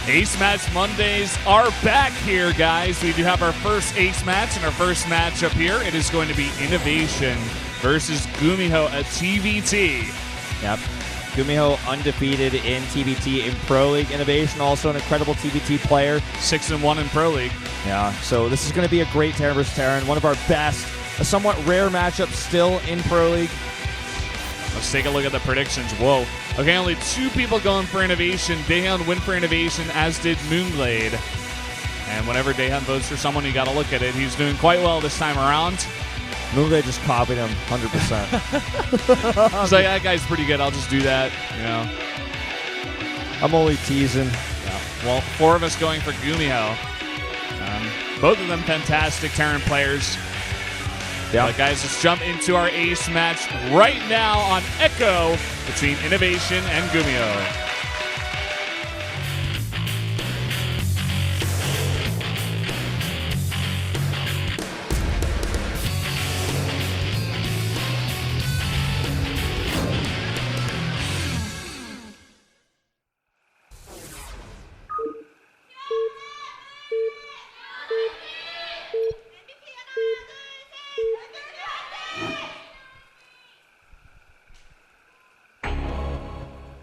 Ace Match Mondays are back here, guys. We do have our first Ace Match and our first matchup here. It is going to be INnoVation versus GuMiho at TVT. Yep. GuMiho undefeated in TVT in Pro League. INnoVation also an incredible TVT player. 6-1 in Pro League. Yeah, so this is going to be a great Terran versus Terran. One of our best, a somewhat rare matchup still in Pro League. Let's take a look at the predictions. Whoa. Okay, only 2 people going for INnoVation. Daehan went for INnoVation, as did Moonglade. And whenever Daehan votes for someone, you got to look at it. He's doing quite well this time around. Moonglade just copied him 100%. He's like, that guy's pretty good. I'll just do that, you know. I'm only teasing. Yeah. Well, 4 of us going for GuMiho. Both of them fantastic Terran players. Yeah. Guys, let's jump into our ace match right now on Echo between INnoVation and GuMiho.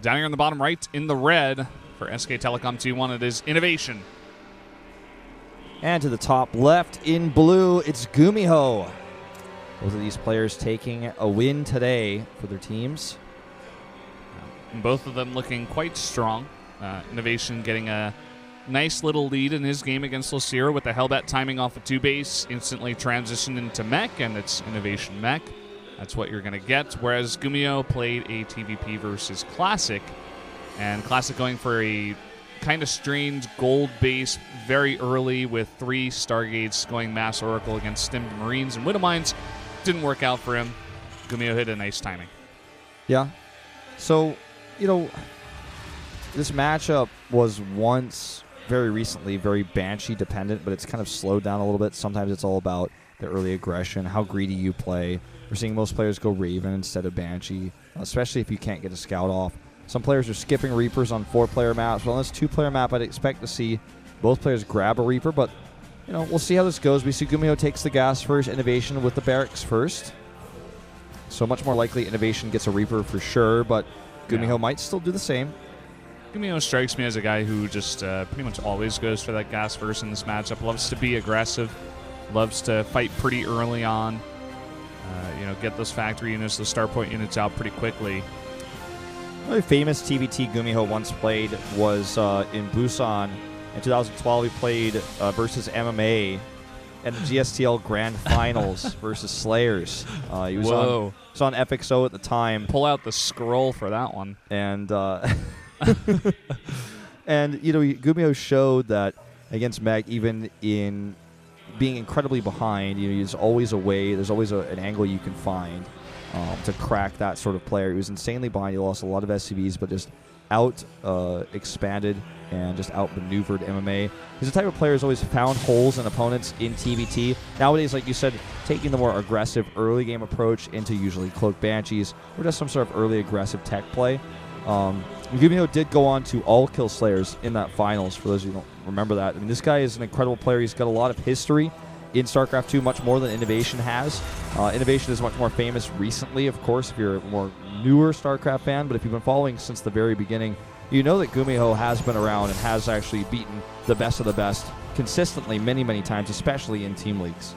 Down here on the bottom right in the red for SK Telecom 2-1, it is INnoVation. And to the top left in blue, it's GuMiho. Both of these players taking a win today for their teams. Both of them looking quite strong. INnoVation getting a nice little lead in his game against Lucero with the Hellbat timing off a 2-base, instantly transitioned into mech, and it's INnoVation mech. That's what you're going to get. Whereas GuMiho played a TVP versus Classic, and Classic going for a kind of strange gold base very early with 3 Stargates going Mass Oracle against Stimmed Marines and Widow Mines. Didn't work out for him. GuMiho hit a nice timing. Yeah. So, you know, this matchup was once, very recently, very Banshee dependent, but it's kind of slowed down a little bit. Sometimes it's all about the early aggression, how greedy you play. We're seeing most players go Raven instead of Banshee, especially if you can't get a scout off. Some players are skipping Reapers on 4-player maps. Well, on this 2-player map, I'd expect to see both players grab a Reaper, but you know, we'll see how this goes. We see GuMiho takes the gas first, INnoVation with the barracks first. So much more likely INnoVation gets a Reaper for sure, but GuMiho might still do the same. GuMiho strikes me as a guy who just pretty much always goes for that gas first in this matchup. Loves to be aggressive, loves to fight pretty early on. You know, get those factory units, those star point units out pretty quickly. A really famous TVT GuMiho once played was in Busan. In 2012, he played versus MMA at the GSTL Grand Finals versus Slayers. He was on FXO at the time. Pull out the scroll for that one. And, and you know, GuMiho showed that against Meg, even in being incredibly behind, you know, there's always a way, there's always an angle you can find to crack that sort of player. He was insanely behind. He lost a lot of SCVs, but just expanded and just outmaneuvered MMA. He's the type of player who's always found holes in opponents in TVT. Nowadays, like you said, taking the more aggressive early game approach into usually Cloak Banshees or just some sort of early aggressive tech play. GuMiho did go on to all kill Slayers in that finals, for those of you who don't remember that. I mean, this guy is an incredible player. He's got a lot of history in StarCraft 2, much more than INnoVation has. INnoVation is much more famous recently, of course, if you're a more newer StarCraft fan, but if you've been following since the very beginning, you know that GuMiho has been around and has actually beaten the best of the best consistently many, many times, especially in team leagues.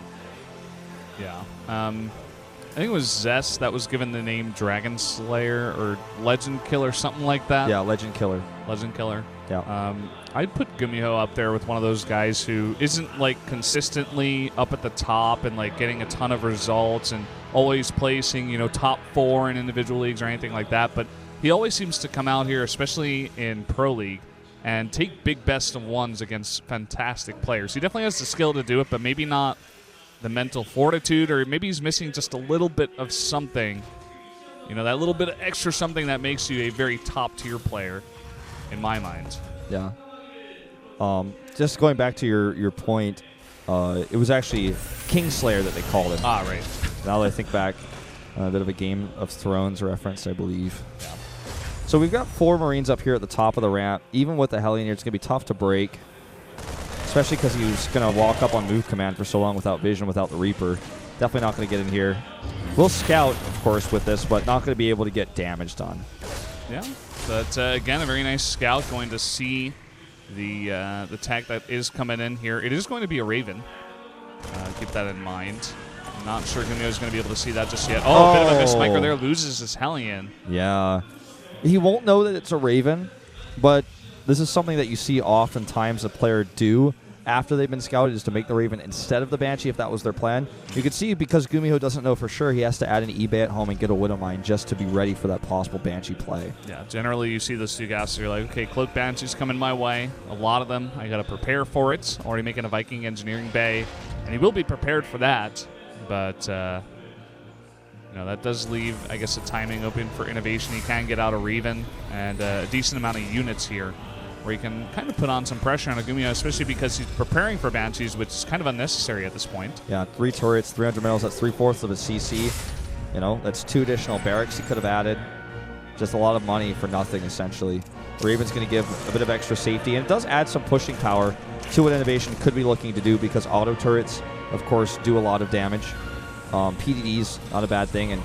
Yeah. I think it was Zest that was given the name Dragon Slayer or Legend Killer, something like that. Yeah, Legend Killer. Legend Killer. Yeah. I'd put GuMiho up there with one of those guys who isn't like consistently up at the top and like getting a ton of results and always placing, you know, top 4 in individual leagues or anything like that. But he always seems to come out here, especially in Pro League, and take big best of ones against fantastic players. He definitely has the skill to do it, but maybe not the mental fortitude, or maybe he's missing just a little bit of something. You know, that little bit of extra something that makes you a very top-tier player, in my mind. Yeah. Just going back to your point, it was actually Kingslayer that they called it. Ah, right. Now that I think back, a bit of a Game of Thrones reference, I believe. Yeah. So we've got 4 Marines up here at the top of the ramp. Even with the Hellion here, it's going to be tough to break. Especially because he was going to walk up on move command for so long without vision, without the Reaper. Definitely not going to get in here. We'll scout, of course, with this, but not going to be able to get damage done. Yeah, but again, a very nice scout going to see the tech that is coming in here. It is going to be a Raven. Keep that in mind. I'm not sure GuMiho is going to be able to see that just yet. Oh, a bit of a mismicro there. Loses his Hellion. Yeah. He won't know that it's a Raven, but this is something that you see oftentimes a player do after they've been scouted, is to make the Raven instead of the Banshee if that was their plan. You can see because GuMiho doesn't know for sure, he has to add an eBay at home and get a Widow Mine just to be ready for that possible Banshee play. Yeah, generally you see those two gases, you're like, okay, Cloak Banshee's coming my way. A lot of them, I got to prepare for it. Already making a Viking Engineering Bay, and he will be prepared for that. But, you know, that does leave, I guess, a timing open for INnoVation. He can get out a Raven and a decent amount of units here, where he can kind of put on some pressure on a GuMiho, especially because he's preparing for Banshees, which is kind of unnecessary at this point. Yeah, 3 turrets, 300 medals, that's 3/4 of a CC. You know, that's 2 additional barracks he could have added. Just a lot of money for nothing, essentially. Raven's going to give a bit of extra safety, and it does add some pushing power to what INnoVation could be looking to do, because auto turrets, of course, do a lot of damage. PDD's not a bad thing, and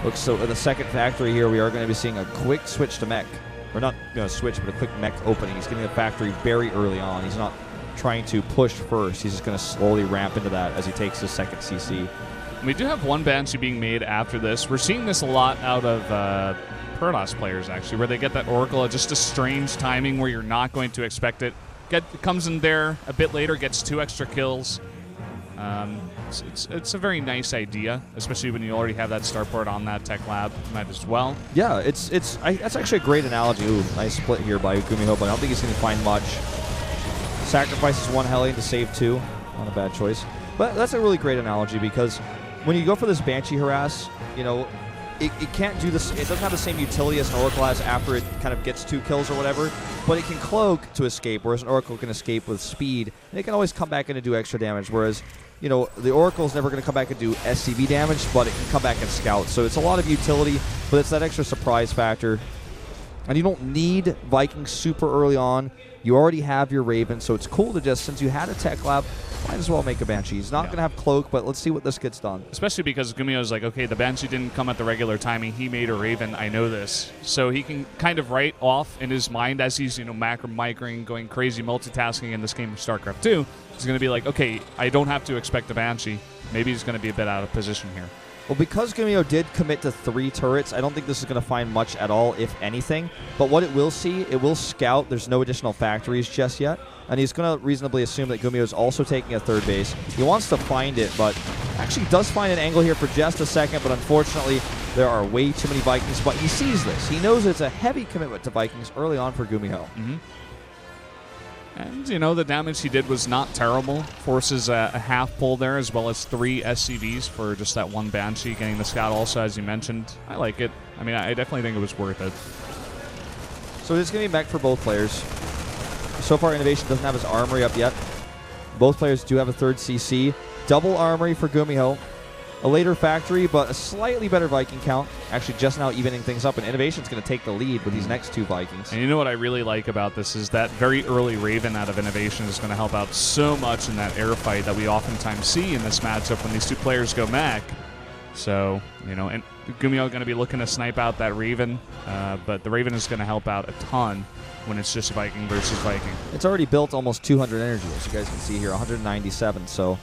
look, so in the second factory here, we are going to be seeing a quick switch to mech. Or not going to switch, but a quick mech opening. He's getting the factory very early on. He's not trying to push first. He's just going to slowly ramp into that as he takes his second CC. We do have one Banshee being made after this. We're seeing this a lot out of Protoss players, actually, where they get that Oracle at just a strange timing where you're not going to expect it. Comes in there a bit later, gets 2 extra kills. It's a very nice idea, especially when you already have that starport on that tech lab. Might as well. Yeah, that's actually a great analogy. Ooh, nice split here by GuMiho, but I don't think he's going to find much. Sacrifices 1 Hellion to save 2. Not a bad choice. But that's a really great analogy, because when you go for this Banshee harass, you know, it can't do this. It doesn't have the same utility as an Oracle has after it kind of gets 2 kills or whatever, but it can cloak to escape, whereas an Oracle can escape with speed, and it can always come back in and do extra damage, whereas, you know, the Oracle's never going to come back and do SCV damage, but it can come back and scout. So it's a lot of utility, but it's that extra surprise factor. And you don't need Vikings super early on. You already have your Raven, so it's cool to just, since you had a tech lab, might as well make a Banshee. He's not going to have Cloak, but let's see what this gets done. Especially because GuMiho's like, okay, the Banshee didn't come at the regular timing. He made a Raven. I know this. So he can kind of write off in his mind as he's, you know, macro-microing, going crazy multitasking in this game of StarCraft 2. He's going to be like, okay, I don't have to expect a Banshee. Maybe he's going to be a bit out of position here. Well, because GuMiho did commit to 3 turrets, I don't think this is going to find much at all, if anything. But what it will see, it will scout. There's no additional factories just yet. And he's going to reasonably assume that GuMiho is also taking a 3rd base. He wants to find it, but actually does find an angle here for just a second. But unfortunately, there are way too many Vikings. But he sees this. He knows it's a heavy commitment to Vikings early on for GuMiho. Mm-hmm. And, you know, the damage he did was not terrible. Forces a half pull there, as well as 3 SCVs for just that 1 Banshee. Getting the scout also, as you mentioned. I like it. I mean, I definitely think it was worth it. So it's going to be mech for both players. So far, INnoVation doesn't have his armory up yet. Both players do have a 3rd CC. Double armory for GuMiho. A later factory, but a slightly better Viking count. Actually, just now evening things up, and INnoVation's going to take the lead with these next 2 Vikings. And you know what I really like about this is that very early Raven out of INnoVation is going to help out so much in that air fight that we oftentimes see in this matchup when these 2 players go mech. So, you know, and GuMiho going to be looking to snipe out that Raven, but the Raven is going to help out a ton when it's just Viking versus Viking. It's already built almost 200 energy, as you guys can see here, 197, so...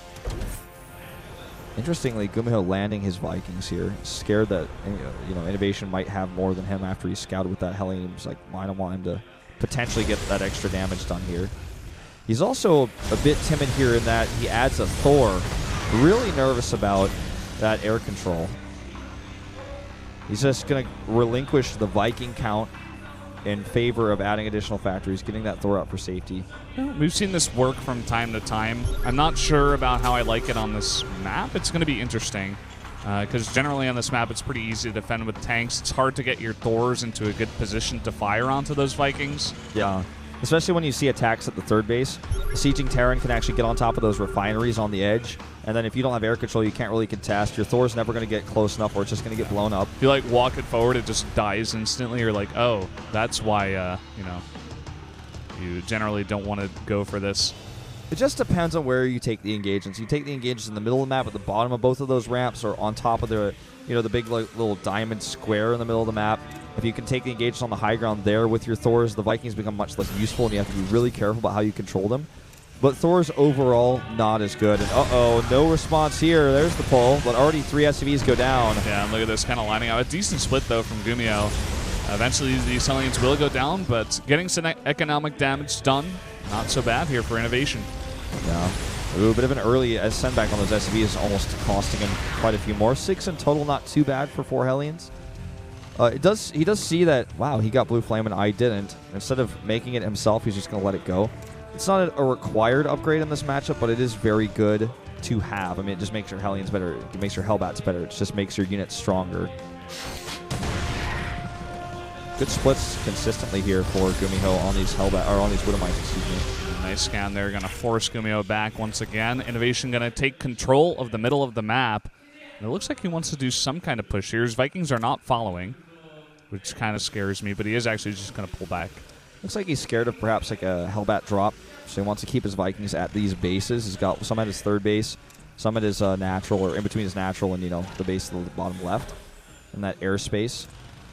Interestingly, GuMiho landing his Vikings here, scared that, you know, INnoVation might have more than him after he scouted with that Hellion. He was like, I don't want him to potentially get that extra damage done here. He's also a bit timid here in that he adds a Thor. Really nervous about that air control. He's just going to relinquish the Viking count in favor of adding additional factories, getting that Thor up for safety. We've seen this work from time to time. I'm not sure about how I like it on this map. It's going to be interesting, because generally on this map it's pretty easy to defend with tanks. It's hard to get your Thors into a good position to fire onto those Vikings. Yeah. especially when you see attacks at the third base. The sieging Terran can actually get on top of those refineries on the edge, and then if you don't have air control, you can't really contest. Your Thor's never going to get close enough, or it's just going to get blown up. If you like walk it forward, it just dies instantly. You're like, oh, that's why you generally don't want to go for this. It just depends on where you take the engagements. You take the engagements in the middle of the map, at the bottom of both of those ramps, or on top of the big little diamond square in the middle of the map. If you can take the engagements on the high ground there with your Thors, the Vikings become much less useful, and you have to be really careful about how you control them. But Thors overall, not as good. And no response here. There's the pull, but already 3 SCVs go down. Yeah, and look at this kind of lining up. A decent split, though, from GuMiho. Eventually, these Hellions will go down, but getting some economic damage done, not so bad here for INnoVation. Yeah. Ooh, a bit of an early send back on those SCVs, almost costing him quite a few more. 6 in total, not too bad for 4 Hellions. He does see that, wow, he got Blue Flame and I didn't. Instead of making it himself, he's just going to let it go. It's not a required upgrade in this matchup, but it is very good to have. I mean, it just makes your Hellions better. It makes your Hellbats better. It just makes your units stronger. Good splits consistently here for GuMiho on these Widowmites, excuse me. Nice scan there. Going to force GuMiho back once again. INnoVation going to take control of the middle of the map. And it looks like he wants to do some kind of push here. His Vikings are not following, which kind of scares me, but he is actually just going to pull back. Looks like he's scared of perhaps like a Hellbat drop, so he wants to keep his Vikings at these bases. He's got some at his third base, some at his natural, or in between his natural and, the base of the bottom left in that airspace.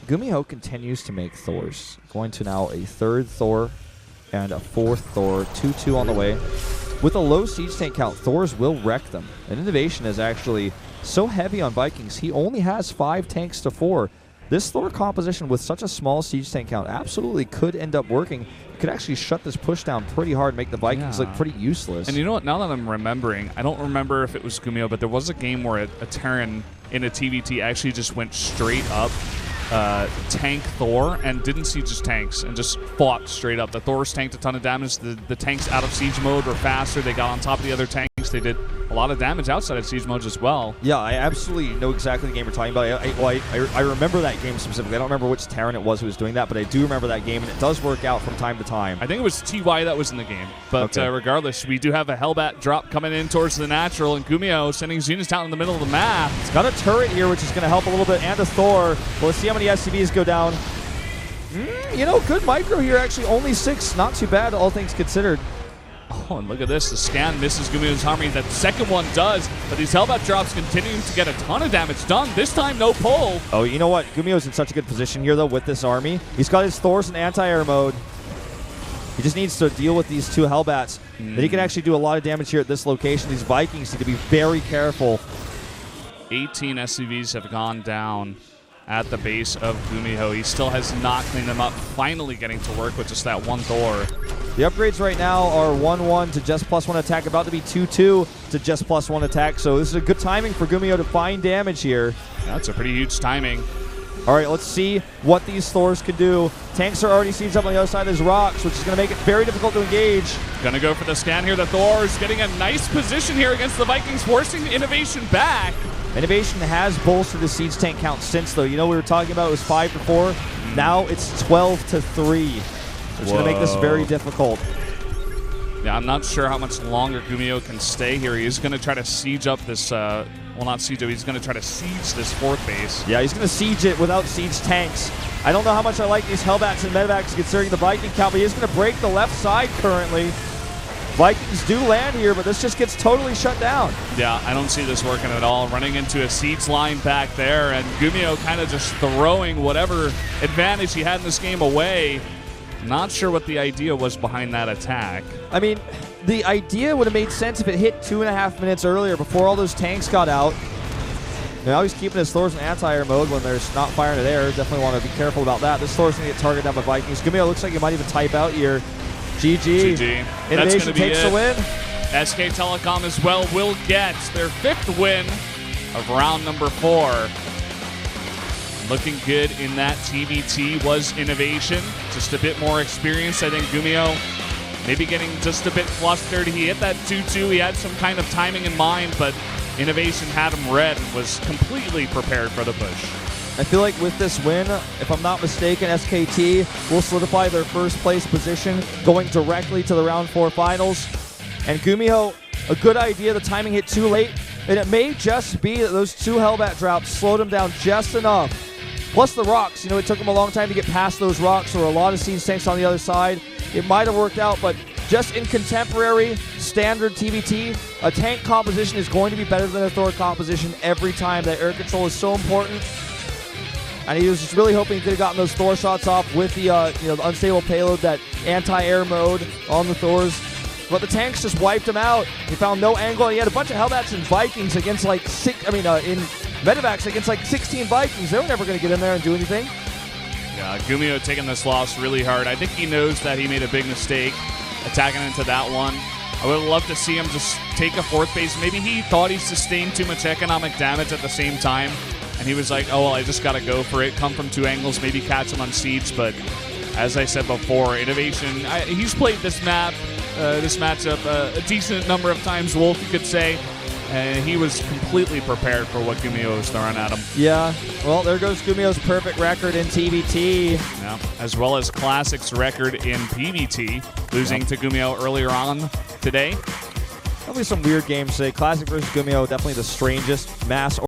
GuMiho continues to make Thors. Going to now a 3rd Thor and a 4th Thor, 2-2 on the way. With a low siege tank count, Thors will wreck them. And INnoVation is actually so heavy on Vikings, he only has 5 tanks to 4. This Thor composition with such a small siege tank count absolutely could end up working. It could actually shut this push down pretty hard, make the Vikings look pretty useless. And you know what? Now that I'm remembering, I don't remember if it was GuMiho, but there was a game where a Terran in a TVT actually just went straight up tank Thor and didn't see just tanks and just fought straight up. The Thors tanked a ton of damage. The tanks out of siege mode were faster. They got on top of the other tanks. They did a lot of damage outside of siege modes as well. Yeah, I absolutely know exactly the game we're talking about. I remember that game specifically. I don't remember which Terran it was who was doing that, but I do remember that game, and it does work out from time to time. I think it was TY that was in the game. But regardless, we do have a Hellbat drop coming in towards the natural, and GuMiho sending his units down in the middle of the map. It's got a turret here, which is going to help a little bit, and a Thor. Well, let's see how many SCVs go down. Good micro here, actually. Only 6. Not too bad, all things considered. Oh, and look at this. The scan misses GuMiho's army. That second one does, but these Hellbat drops continuing to get a ton of damage done. This time, no pull. Oh, you know what? GuMiho's in such a good position here, though, with this army. He's got his Thors in anti-air mode. He just needs to deal with these 2 Hellbats. Then he can actually do a lot of damage here at this location. These Vikings need to be very careful. 18 SCVs have gone down at the base of GuMiho. He still has not cleaned them up, finally getting to work with just that 1 Thor. The upgrades right now are 1-1 to just +1 attack, about to be 2-2 to just +1 attack. So this is a good timing for GuMiho to find damage here. That's a pretty huge timing. All right, let's see what these Thors can do. Tanks are already sieged up on the other side of these rocks, which is going to make it very difficult to engage. Going to go for the scan here. The Thor's getting a nice position here against the Vikings, forcing the INnoVation back. INnoVation has bolstered the siege tank count since, though. We were talking about it was 5-4. Now it's 12-3. It's going to make this very difficult. Yeah, I'm not sure how much longer GuMiho can stay here. He's going to try to siege up this, well, not siege up, he's going to try to siege this 4th base. Yeah, he's going to siege it without siege tanks. I don't know how much I like these Hellbats and Medevacs considering the Viking count, but he's going to break the left side currently. Vikings do land here, but this just gets totally shut down. Yeah, I don't see this working at all. Running into a siege line back there, and GuMiho kind of just throwing whatever advantage he had in this game away. Not sure what the idea was behind that attack. I mean, the idea would have made sense if it hit 2.5 minutes earlier before all those tanks got out. Now he's keeping his Thors in anti-air mode when there's not firing at air. Definitely want to be careful about that. This Thor's going to get targeted down by Vikings. GuMiho looks like he might even type out here. GG. INnoVation takes the win. SK Telecom as well will get their 5th win of round number 4. Looking good in that TVT was INnoVation. Just a bit more experience. I think GuMiho maybe getting just a bit flustered. He hit that 2-2. He had some kind of timing in mind, but INnoVation had him read and was completely prepared for the push. I feel like with this win, if I'm not mistaken, SKT will solidify their first place position going directly to the round 4 finals. And GuMiho, a good idea. The timing hit too late. And it may just be that those 2 Hellbat drops slowed him down just enough. Plus the rocks. It took him a long time to get past those rocks. There were a lot of siege tanks on the other side. It might have worked out, but just in contemporary, standard TVT, a tank composition is going to be better than a Thor composition every time. That air control is so important. And he was just really hoping he could have gotten those Thor shots off with the the unstable payload, that anti-air mode on the Thors. But the tanks just wiped him out. He found no angle. He had a bunch of Hellbats and Vikings against in Medivacs against 16 Vikings. They were never going to get in there and do anything. Yeah, GuMiho taking this loss really hard. I think he knows that he made a big mistake attacking into that one. I would love to see him just take a 4th base. Maybe he thought he sustained too much economic damage at the same time, and he was like, oh, well, I just got to go for it, come from 2 angles, maybe catch him on siege. But as I said before, INnoVation, he's played this matchup a decent number of times, Wolf, you could say. And he was completely prepared for what GuMiho was throwing at him. Yeah, well, there goes GuMiho's perfect record in TVT. Yeah, as well as Classic's record in PVT, losing to GuMiho earlier on today. There'll be some weird games today. Classic versus GuMiho, definitely the strangest mass